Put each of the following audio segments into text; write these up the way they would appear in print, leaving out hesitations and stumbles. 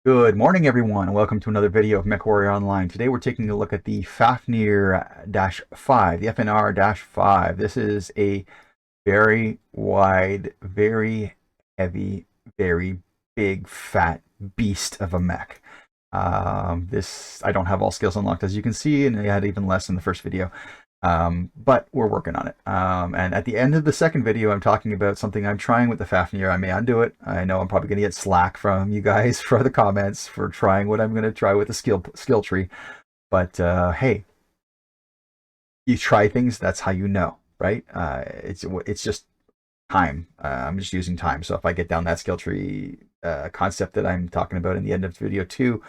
Good morning, everyone, and welcome to another video of Mechwarrior Online. Today we're taking a look at the FAFNIR-5, the FNR-5. This is a very wide, very heavy, very big, fat beast of a mech. I don't have all skills unlocked, as you can see, and I had even less in the first video. But we're working on it. And at the end of the second video, I'm talking about something I'm trying with the FAFNIR. I may undo it. I know I'm probably going to get slack from you guys for the comments for trying what I'm going to try with the skill tree. But hey, you try things, that's how you know, right? It's just time. I'm just using time. So if I get down that skill tree concept that I'm talking about in the end of video 2,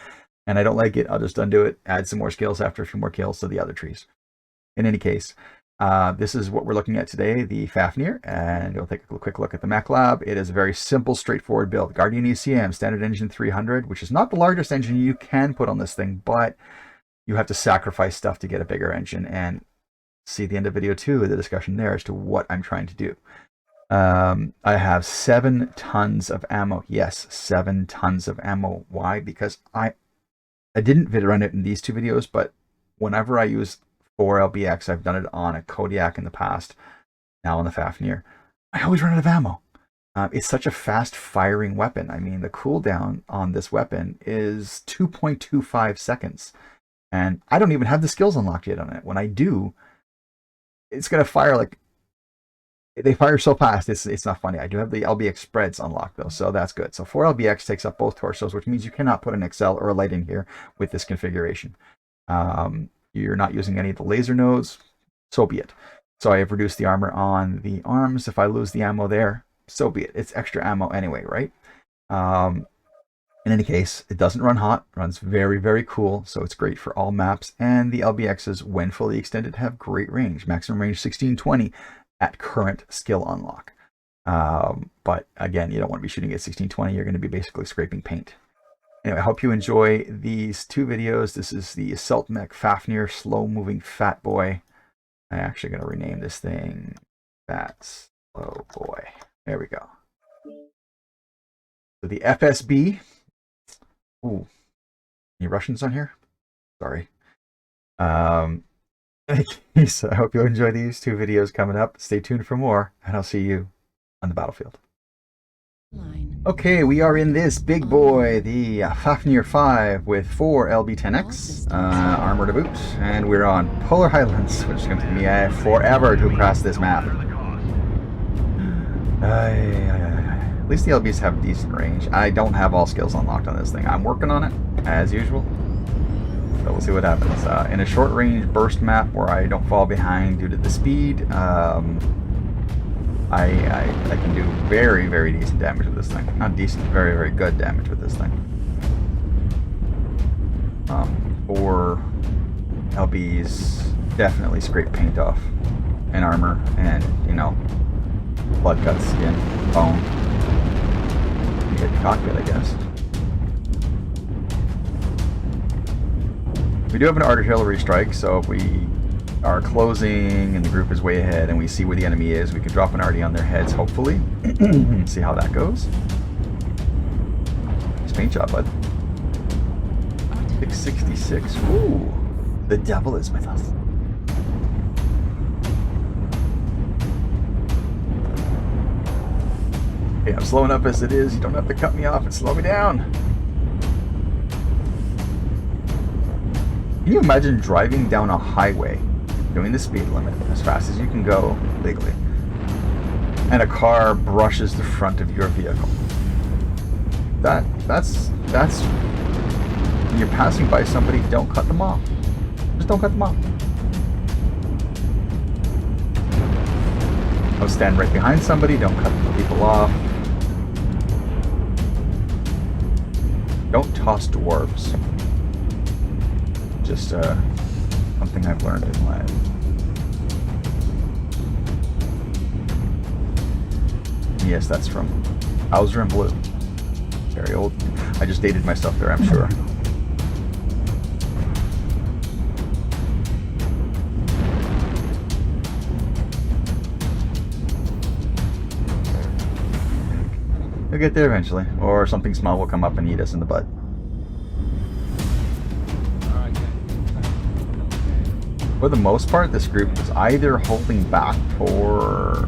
and I don't like it, I'll just undo it, add some more skills after a few more kills to the other trees. In any case, this is what we're looking at today, the FAFNIR, and we'll take a quick look at the mech lab. It is a very simple, straightforward build. Guardian ECM, standard engine 300, which is not the largest engine you can put on this thing, but you have to sacrifice stuff to get a bigger engine, and see the end of video 2, the discussion there as to what I'm trying to do. I have 7 tons of ammo. Yes, 7 tons of ammo. Why? Because I didn't run it in these 2 videos, but whenever I use 4LBX, I've done it on a Kodiak in the past, now on the FAFNIR, I always run out of ammo. It's such a fast firing weapon. I mean, the cooldown on this weapon is 2.25 seconds. And I don't even have the skills unlocked yet on it. When I do, it's going to fire like, they fire so fast, it's not funny. I do have the LBX spreads unlocked though, so that's good. So 4LBX takes up both torsos, which means you cannot put an XL or a light in here with this configuration. You're not using any of the laser nodes, so be it. So I have reduced the armor on the arms. If I lose the ammo there, so be it. It's extra ammo anyway, right? In any case, it doesn't run hot, runs very, very cool, so it's great for all maps. And the LBXs, when fully extended, have great range. Maximum range 1620 at current skill unlock. But again, you don't want to be shooting at 1620. You're going to be basically scraping paint. Anyway, I hope you enjoy these 2 videos. This is the Assault Mech FAFNIR, slow moving fat boy. I'm actually going to rename this thing Fat Slow Boy. There we go. So the FSB. Ooh, any Russians on here? Sorry. So I hope you enjoy these 2 videos coming up. Stay tuned for more, and I'll see you on the battlefield. Okay, we are in this big boy, the FAFNIR 5 with 4 LB10X, armor to boot, and we're on Polar Highlands, which is going to take me forever to cross this map. At least the LBs have decent range. I don't have all skills unlocked on this thing. I'm working on it, as usual, so we'll see what happens. In a short range burst map where I don't fall behind due to the speed, I can do very, very decent damage with this thing. Not decent, very, very good damage with this thing. 4 LBs definitely scrape paint off, and armor, and, you know, blood cuts, skin, bone. You hit the cockpit, I guess. We do have an artillery strike, so if we are closing and the group is way ahead and we see where the enemy is, we can drop an arty on their heads, hopefully. See how that goes. Nice paint job, bud. 666. Ooh, the devil is with us. Okay, I'm slow enough as it is. You don't have to cut me off and slow me down. Can you imagine driving down a highway, doing the speed limit as fast as you can go legally, and a car brushes the front of your vehicle? That's when you're passing by somebody, don't cut them off. Just don't cut them off. Don't stand right behind somebody, don't cut people off. Don't toss dwarves. Just something I've learned in life. Yes, that's from Bowser and Blue. Very old. I just dated myself there, I'm sure. You'll get there eventually, or something small will come up and eat us in the butt. For the most part, this group was either holding back for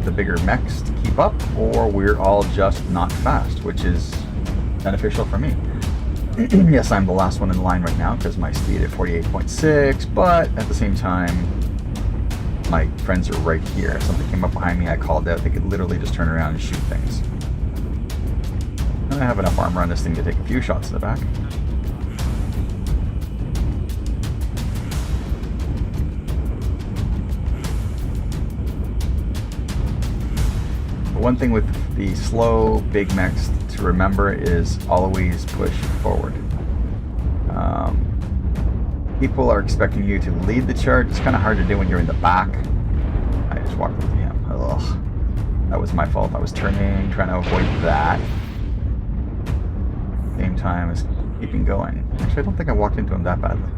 the bigger mechs to keep up, or we're all just not fast, which is beneficial for me. Yes, I'm the last one in line right now because my speed at 48.6, but at the same time, my friends are right here. If something came up behind me, I called out, they could literally just turn around and shoot things. And I have enough armor on this thing to take a few shots in the back. One thing with the slow big mechs to remember is always push forward. People are expecting you to lead the charge. It's kind of hard to do when you're in the back. I just walked into him. Ugh. That was my fault. I was turning, trying to avoid that. Same time as keeping going. Actually, I don't think I walked into him that badly.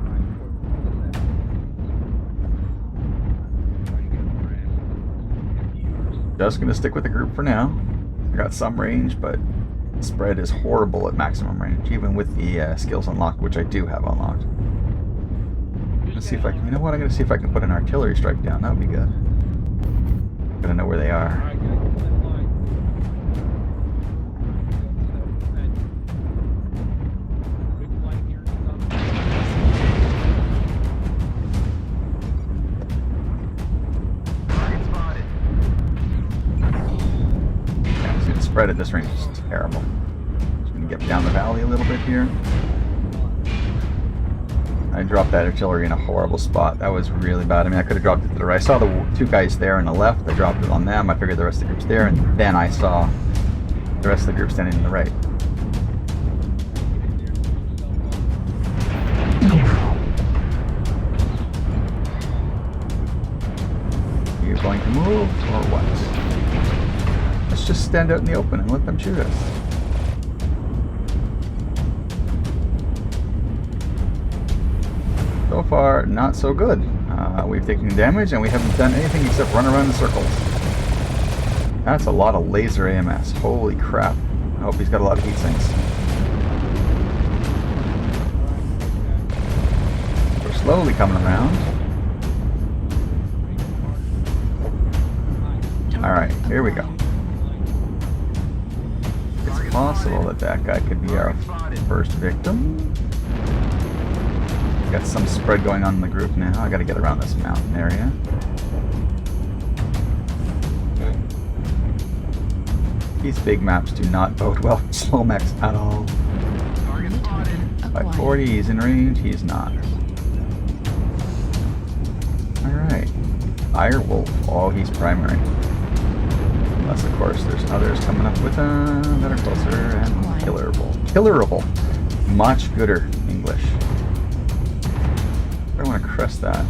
Just gonna stick with the group for now. I got some range, but spread is horrible at maximum range, even with the skills unlocked, which I do have unlocked. Let's see if I can, you know what, I'm gonna see if I can put an artillery strike down. That would be good. Gotta know where they are. Spread at this range is terrible. Just gonna get down the valley a little bit here. I dropped that artillery in a horrible spot. That was really bad. I mean, I could have dropped it to the right. I saw the two guys there on the left. I dropped it on them. I figured the rest of the group's there, and then I saw the rest of the group standing to the right. You're going to move, or what? Let's just stand out in the open and let them shoot us. So far, not so good. We've taken damage and we haven't done anything except run around in circles. That's a lot of laser AMS. Holy crap. I hope he's got a lot of heat sinks. We're slowly coming around. Alright, here we go. It's possible that that guy could be our first victim. Got some spread going on in the group now. I gotta get around this mountain area. These big maps do not bode well for slow mechs at all. 540, he's in range, he's not. Alright. Firewolf. Oh, he's primary. Unless, of course, there's others coming up with that are closer and killerable. Killerable. Much gooder English. I want to crest that.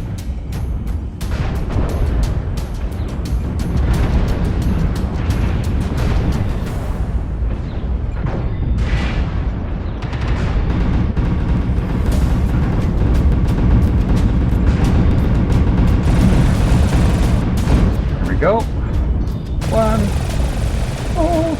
There we go. One. Oh.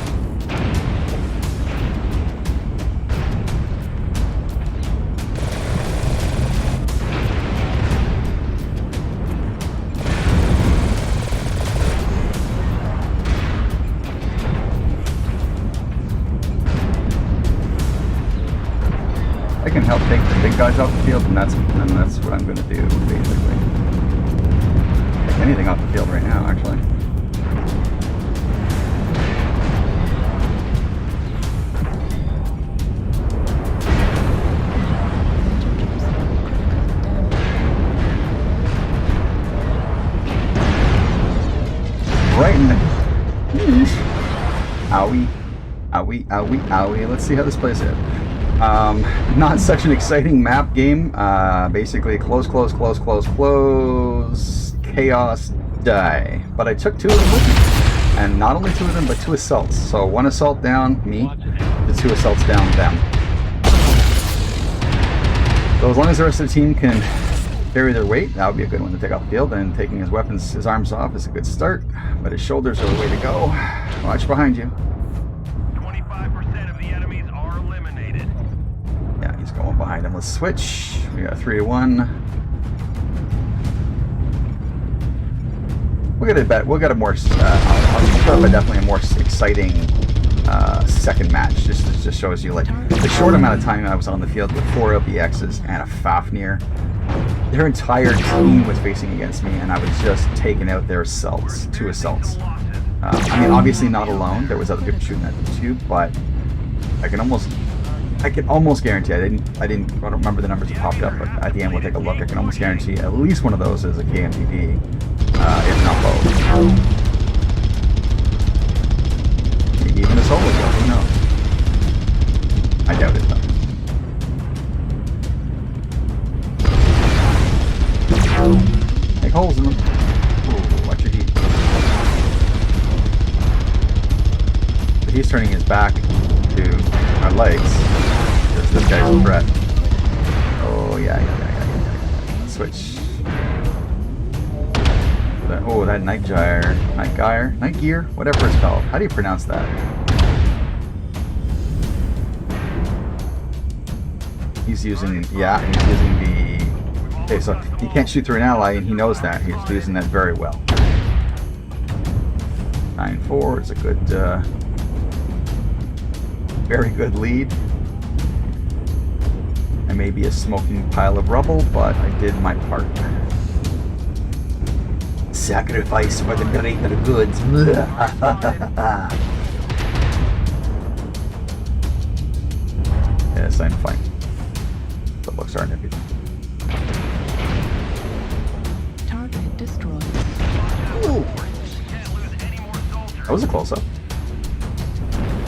I can help take the big guys off the field, and that's what I'm going to do, basically. Take anything off the field right now, actually. Right in the... Owie. Owie, owie, owie. Let's see how this plays out. Not such an exciting map game. Basically close, close, close, close, close, chaos, die. But I took 2 of them with me. And not only 2 of them, but 2 assaults. So 1 assault down, me. The 2 assaults down, them. So as long as the rest of the team can carry their weight, that would be a good one to take off the field. And taking his weapons, his arms off is a good start. But his shoulders are the way to go. Watch behind you. 25% of the enemies are eliminated. Yeah, he's going behind him. Let's switch. We got 3 to 1. We'll get a more. I'll put up definitely a more exciting second match. Just shows you like the short amount of time I was on the field with 4 LBXs and a FAFNIR. Their entire team was facing against me, and I was just taking out their assaults, 2 assaults. I mean, obviously not alone. There was other people shooting at them too, but I can almost guarantee. I don't remember the numbers that popped up, but at the end we'll take a look. I can almost guarantee at least one of those is a KMTD, if not both. Maybe even a solo kill. Who knows? I doubt it though. Make holes in them. Ooh, watch your heat. But he's turning his back to our legs because this guy's a threat. Oh yeah. Switch. Oh, that night gear, whatever it's called. How do you pronounce that? He's using the. Okay, so he can't shoot through an ally, and he knows that. He's using that very well. 9-4 is a good, very good lead. I may be a smoking pile of rubble, but I did my part. Sacrifice for the greater good. Yes, I'm fine. The looks aren't everything. Target destroyed. Ooh. That was a close-up.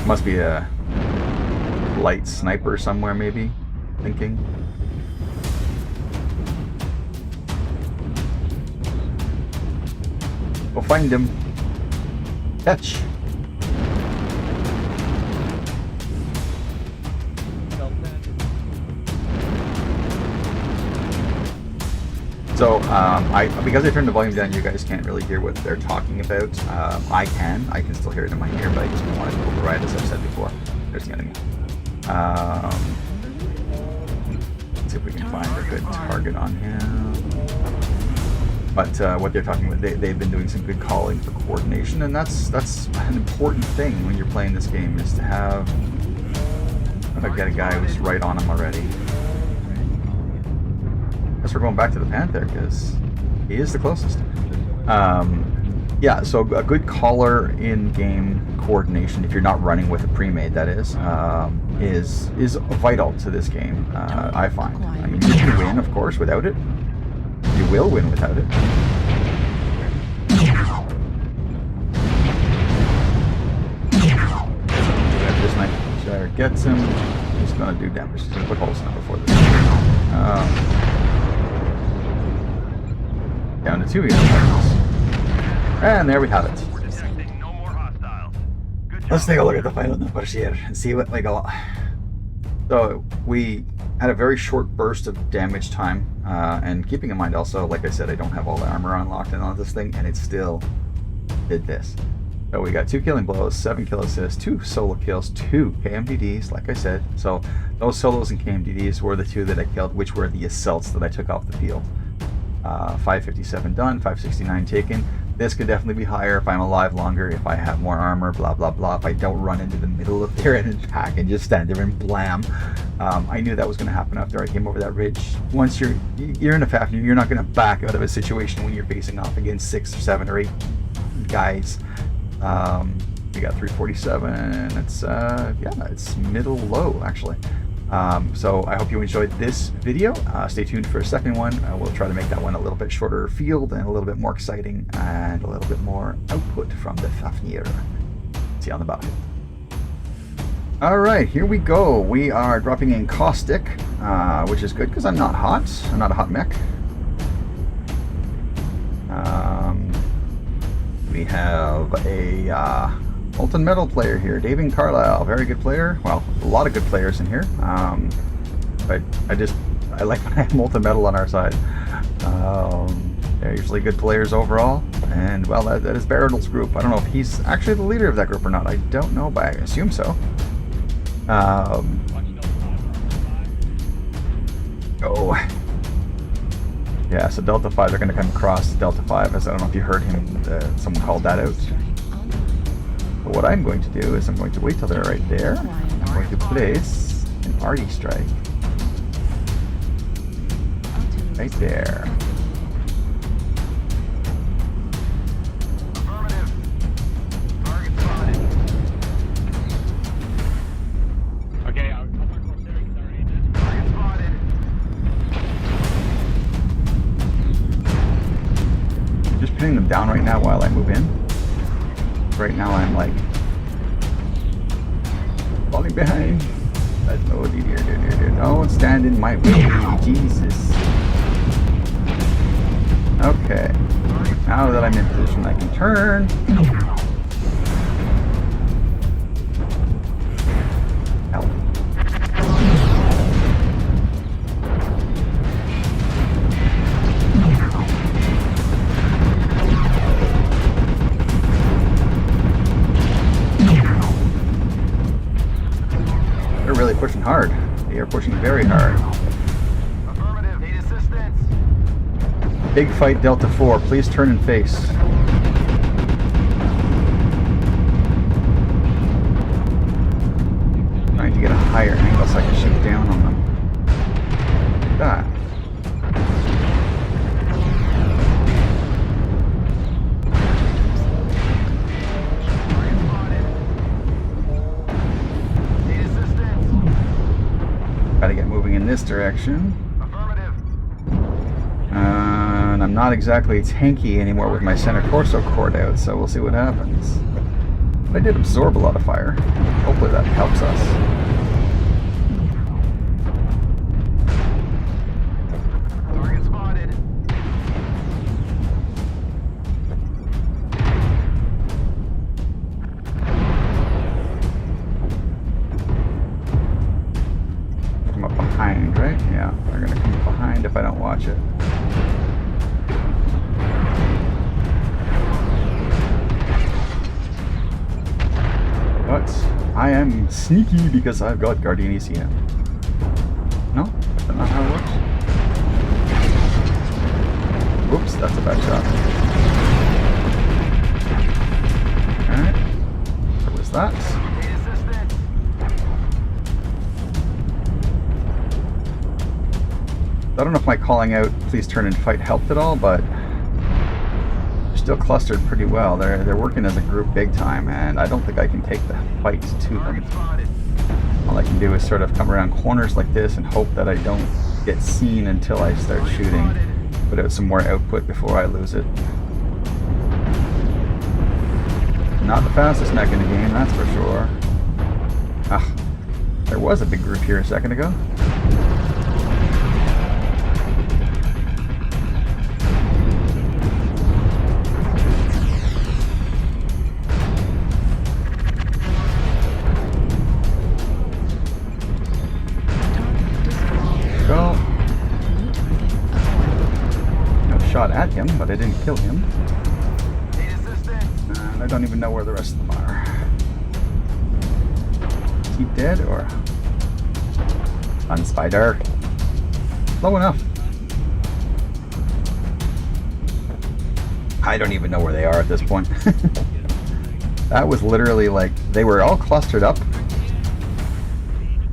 Must be a light sniper somewhere, maybe. Thinking. We'll find him. Catch. So, because I turned the volume down, you guys can't really hear what they're talking about. I can still hear it in my ear, but I just don't want to override, as I've said before. There's the enemy. Let's see if we can find a good target on him. But what they're talking about, they've been doing some good calling for coordination, and that's an important thing when you're playing this game, is to have. I've got a guy who's right on him already. Guess we're going back to the Panther because he is the closest. Yeah, so a good caller in-game coordination, if you're not running with a pre-made, that is vital to this game. I find. I mean, you can win, of course, without it. You will win without it. This knife gets him. He's going to do damage. He's going to put holes in him before this. Down to 2 targets. And there we have it. Let's take a look at the final numbers here and see what we got. So we had a very short burst of damage time, and keeping in mind also, like I said, I don't have all the armor unlocked on this thing, and it still did this. So we got 2 killing blows, 7 kill assists, 2 solo kills, 2 KMDDs, like I said. So those solos and KMDDs were the 2 that I killed, which were the assaults that I took off the field. 557 done, 569 taken. This could definitely be higher if I'm alive longer, if I have more armor, blah blah blah, if I don't run into the middle of their enemy pack and just stand there and blam. I knew that was going to happen after I came over that ridge. Once you're in a FAFNIR, you're not going to back out of a situation when you're facing off against 6 or 7 or 8 guys. We got 347. It's it's middle low actually. So I hope you enjoyed this video. Stay tuned for a second one. We'll try to make that one a little bit shorter field and a little bit more exciting and a little bit more output from the FAFNIR. See you on the bottom. Alright, here we go. We are dropping in Caustic, which is good because I'm not hot. I'm not a hot mech. We have a Molten Metal player here, David Carlisle, very good player. Well, a lot of good players in here. But I like when I have Molten Metal on our side. They're usually good players overall. And well, that is Baradle's group. I don't know if he's actually the leader of that group or not. I don't know, but I assume so. Yeah, so Delta 5, they're going to come across Delta 5, as I don't know if you heard him, someone called that out. But what I'm going to do is I'm going to wait till they're right there. I'm going to place an arty strike. Right there. Affirmative. Target spotted. Okay, I'll mark course there. Target spotted. Just pinning them down right now while I move in. Right now I'm like falling behind. That's no dear. Don't stand in my way, Jesus. Okay. Now that I'm in position, I can turn. Help. They're really pushing hard. They are pushing very hard. Affirmative. Need assistance. Big fight, Delta 4. Please turn and face. Trying to get a higher angle so I can shoot down on them. Like that. Target spotted. Need assistance. Gotta get moving in this direction. Affirmative. And I'm not exactly tanky anymore with my center torso cord out, so we'll see what happens. But I did absorb a lot of fire. Hopefully that helps us. Target spotted. Come up behind, right? Yeah, they're gonna come up behind if I don't watch it. But I am sneaky because I've got Guardian ECM. No? That's not how it works? Oops, that's a bad shot. Alright. What was that? Need assistance. I don't know if my calling out, please turn and fight, helped at all, but they're still clustered pretty well. They're working as a group big time, and I don't think I can take the fight to them. Target spotted. All I can do is sort of come around corners like this and hope that I don't get seen until I start shooting. Put out some more output before I lose it. Not the fastest mech in the game, that's for sure. Ah, there was a big group here a second ago. Go. No shot at him, but I didn't kill him. Need assistance. And I don't even know where the rest of them are. Is he dead or? Unspider. Low enough. I don't even know where they are at this point. That was literally like, they were all clustered up.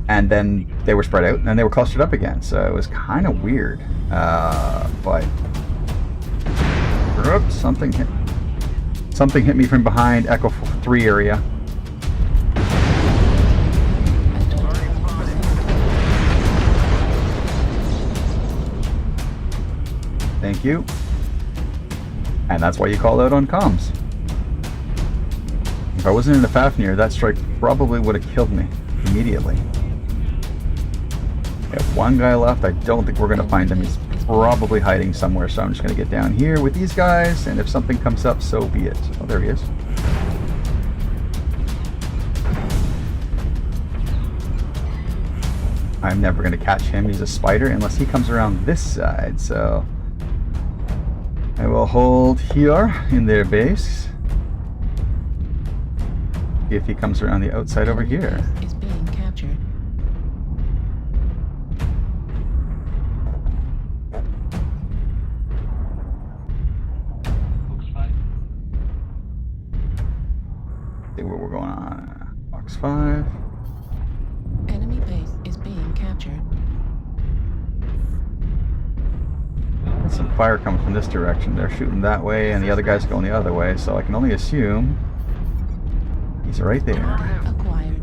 And then they were spread out, and then they were clustered up again. So it was kind of weird. But oops, something hit me from behind. Echo 3 area. Target spotted. Thank you. And that's why you call out on comms. If I wasn't in the FAFNIR, that strike probably would have killed me immediately. We have one guy left. I don't think we're going to find him. He's probably hiding somewhere, so I'm just going to get down here with these guys, and if something comes up, so be it. Oh, there he is. I'm never going to catch him. He's a spider unless he comes around this side, so I will hold here in their base. See if he comes around the outside over here. Is being captured. See where we're going on. Box 5. Enemy base is being captured. Some fire coming from this direction. They're shooting that way, and the other guy's going the other way, so I can only assume he's right there. Target acquired.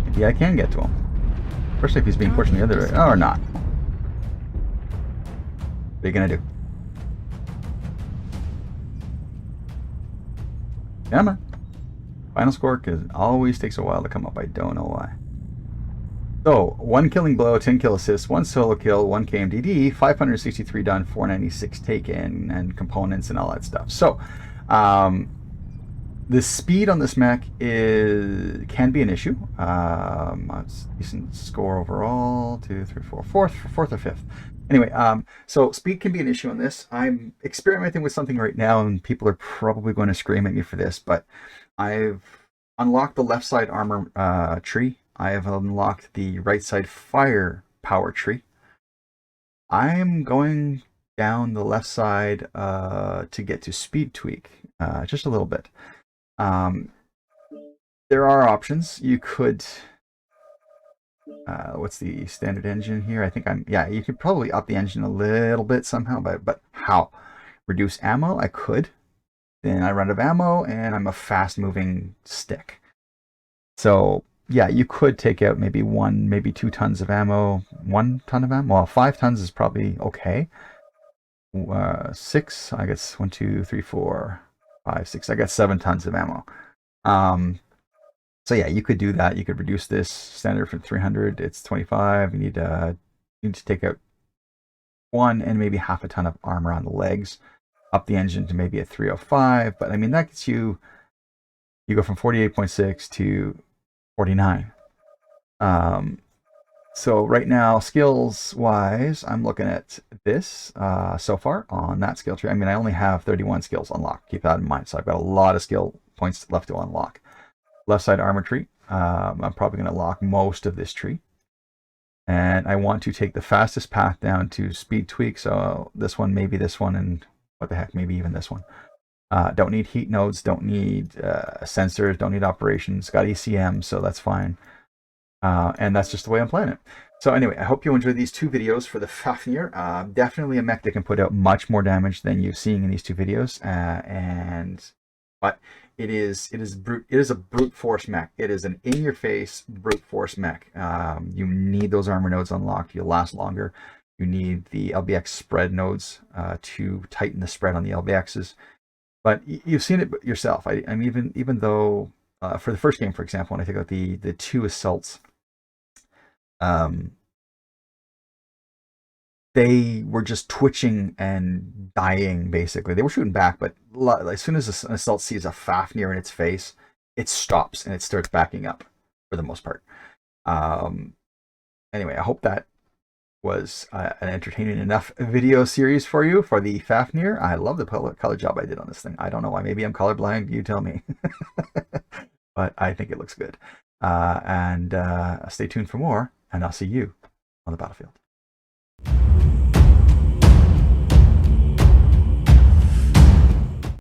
Maybe I can get to him. Especially if he's being pushed in the other way. Oh, or not. What are you gonna do? Come on. Final score always takes a while to come up. I don't know why. So, 1 killing blow, 10 kill assists, 1 solo kill, 1 KMDD, 563 done, 496 taken, and components and all that stuff. So, the speed on this mech can be an issue. It's a decent score overall. 2, 3, 4, fourth or fifth. Anyway, so speed can be an issue on this. I'm experimenting with something right now, and people are probably going to scream at me for this, but I've unlocked the left side armor tree. I have unlocked the right side fire power tree. I'm going down the left side to get to speed tweak just a little bit. There are options. You could what's the standard engine here? I think you could probably up the engine a little bit somehow, but how? Reduce ammo? I could. Then I run out of ammo, and I'm a fast moving stick. So yeah, you could take out maybe 1, maybe 2 tons of ammo. 1 ton of ammo? Well, 5 tons is probably okay. 6, I guess 1, 2, 3, 4, 5, 6. I got 7 tons of ammo. So yeah, you could do that. You could reduce this standard from 300. It's 25. You need to take out 1 and maybe half a ton of armor on the legs. Up the engine to maybe a 305. But I mean, that gets you go from 48.6 to 49. So right now, skills wise, I'm looking at this so far on that skill tree. I mean, I only have 31 skills unlocked. Keep that in mind. So I've got a lot of skill points left to unlock. Left side armor tree. I'm probably going to lock most of this tree. And I want to take the fastest path down to speed tweak. So this one, maybe this one, and what the heck, maybe even this one. Don't need heat nodes, don't need sensors, don't need operations. Got ECM, so that's fine. And that's just the way I'm playing it. So anyway, I hope you enjoyed these 2 videos for the FAFNIR. Definitely a mech that can put out much more damage than you're seeing in these 2 videos. But it is a brute force mech. It is an in-your-face brute force mech. You need those armor nodes unlocked. You'll last longer. You need the LBX spread nodes to tighten the spread on the LBXs. But you've seen it yourself. I'm even though for the first game, for example, when I took out the 2 assaults, they were just twitching and dying, basically. They were shooting back, but as soon as an assault sees a FAFNIR in its face, it stops and it starts backing up for the most part. Anyway, I hope that was an entertaining enough video series for you for the FAFNIR. I love the color job I did on this thing. I don't know why. Maybe I'm colorblind. You tell me. But I think it looks good. And stay tuned for more, and I'll see you on the battlefield.